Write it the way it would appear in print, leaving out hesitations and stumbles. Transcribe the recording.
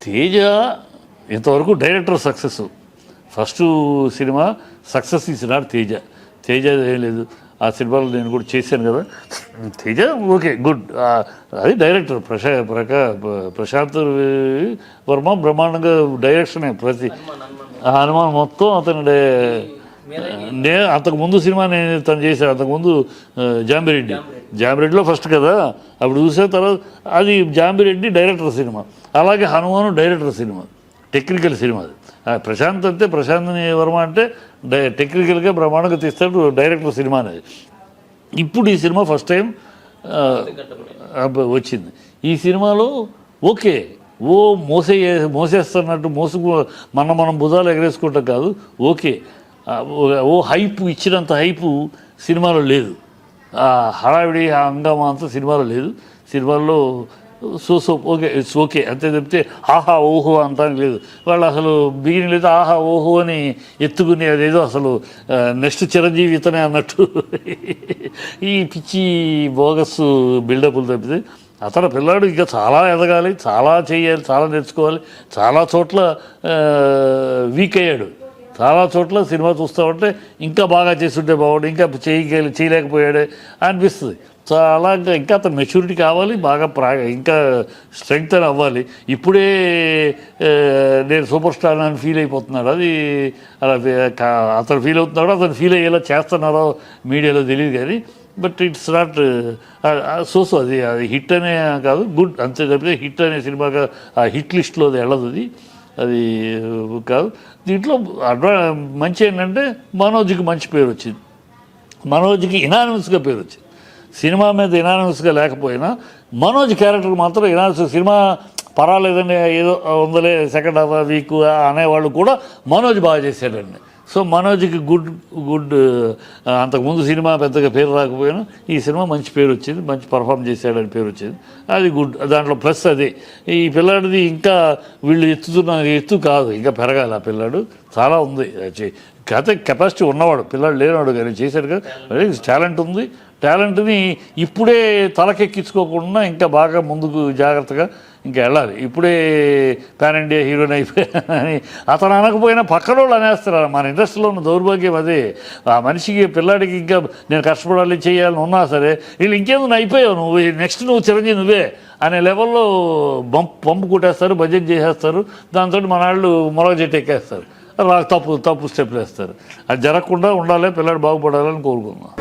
తేజ ఇంతవరకు director success. First cinema success ఇచ్చినాడు తేజ. తేజ ఏం లేదు, ఆ సినిమాలో నేను కూడా చేశాను కదా. తేజ ఓకే గుడ్, అది డైరెక్టర్ ప్రశాంత్ వర్మ బ్రహ్మాండంగా డైరెక్షనే. ప్రతి హనుమాన్ మొత్తం అతని అంతకుముందు సినిమా నేను తను చేశాను. అంతకుముందు జాంబిరెడ్డిలో ఫస్ట్ కదా, అప్పుడు చూసిన తర్వాత అది జాంబిరెడ్డి డైరెక్టర్ సినిమా. అలాగే Hanuman director cinema, technical cinema. అది ప్రశాంత్ అంటే ప్రశాంత్ వర్మ అంటే టెక్నికల్గా బ్రహ్మాండంగా తీస్తాడు డైరెక్టర్ సినిమా అనేది. ఇప్పుడు ఈ సినిమా ఫస్ట్ టైం వచ్చింది. ఈ సినిమాలో ఓకే ఓ మోసేస్తున్నట్టు మనం భుజాలు ఎగరేసుకుంటాం కాదు, ఓకే ఓ హైప్ ఇచ్చినంత హైపు సినిమాలో లేదు. హడావిడి హంగామా అంతా సినిమాలో లేదు. సినిమాల్లో ఓకే ఇట్స్ ఓకే అంతే చెప్తే ఆహా ఓహో అంతా లేదు. వాళ్ళు అసలు బిగినింగ్ లేదు ఆహా ఓహో అని ఎత్తుకుని అదేదో అసలు నెక్స్ట్ చిరంజీవి ఇతనే అన్నట్టు ఈ పిచ్చి బోగస్ బిల్డప్లు తప్పితే అతను పిల్లాడు ఇంకా చాలా ఎదగాలి, చాలా చేయాలి, చాలా నేర్చుకోవాలి. చాలా చోట్ల వీక్ అయ్యాడు. చాలా చోట్ల సినిమా చూస్తూ ఉంటే ఇంకా బాగా చేస్తుంటే బాగుండు, ఇంకా చేయలేకపోయాడే అనిపిస్తుంది. చాలా ఇంకా అతను మెచ్యూరిటీ కావాలి, బాగా ఇంకా స్ట్రెంగ్త్ అని అవ్వాలి. ఇప్పుడే నేను సూపర్ స్టార్ అని ఫీల్ అయిపోతున్నాడు. అది అలా అతను ఫీల్ అవుతున్నాడో అతను ఫీల్ అయ్యేలా చేస్తున్నారో మీడియాలో తెలియదు కానీ, బట్ ఇట్స్ నాట్ అది హిట్ అనే కాదు, గుడ్ అంతే తప్పితే హిట్ అనే సినిమాగా ఆ హిట్ లిస్ట్లో అది వెళ్ళదు. అది కాదు. దీంట్లో మంచి ఏంటంటే మనోజ్కి మంచి పేరు వచ్చింది. మనోజ్కి ఇనానిమస్గా పేరు వచ్చింది. సినిమా మీద ఇనానిమస్గా లేకపోయినా మనోజ్ క్యారెక్టర్ మాత్రం ఇనానిమస్. సినిమా పర్వాలేదని ఏదో ఉందలే సెకండ్ హాఫ్ వీక్ అనేవాళ్ళు కూడా మనోజ్ బాగా చేశాడండి. సో మనోజ్కి గుడ్ అంతకుముందు సినిమా పెద్దగా పేరు రాకపోయినా ఈ సినిమా మంచి పేరు వచ్చింది, మంచి పర్ఫామ్ చేశాడని పేరు వచ్చింది. అది గుడ్. దాంట్లో ప్లస్ అది ఈ పిల్లాడిది ఇంకా వీళ్ళు ఎత్తు కాదు, ఇంకా పెరగాలి. ఆ పిల్లాడు చాలా ఉంది, కెపాసిటీ ఉన్నవాడు, పిల్లాడు లేనివాడు కానీ చేశాడు కదా. టాలెంట్ ఉంది. టాలెంట్ని ఇప్పుడే తలకెక్కించుకోకుండా ఇంకా బాగా ముందుకు జాగ్రత్తగా ఇంకా వెళ్ళాలి. ఇప్పుడే పాన్ ఇండియా హీరోని అయిపోయానని అతను అనకపోయినా పక్కన వాళ్ళు అనేస్తారు. మన ఇండస్ట్రీలో ఉన్న దౌర్భాగ్యం అదే. ఆ మనిషికి పిల్లాడికి ఇంకా నేను కష్టపడాలి చేయాలని ఉన్నా సరే వీళ్ళు ఇంకేందుకు అయిపోయావు నువ్వు, నెక్స్ట్ నువ్వు చిరంజీవి నువ్వే అనే లెవెల్లో పంపు కొట్టేస్తారు, బడ్జెట్ చేసేస్తారు. దాంతో మన వాళ్ళు మొలగ చెట్టు ఎక్కేస్తారు, తప్పు స్టెప్లు వేస్తారు. అది జరగకుండా ఉండాలి, పిల్లాడు బాగుపడాలని కోరుకుందాం.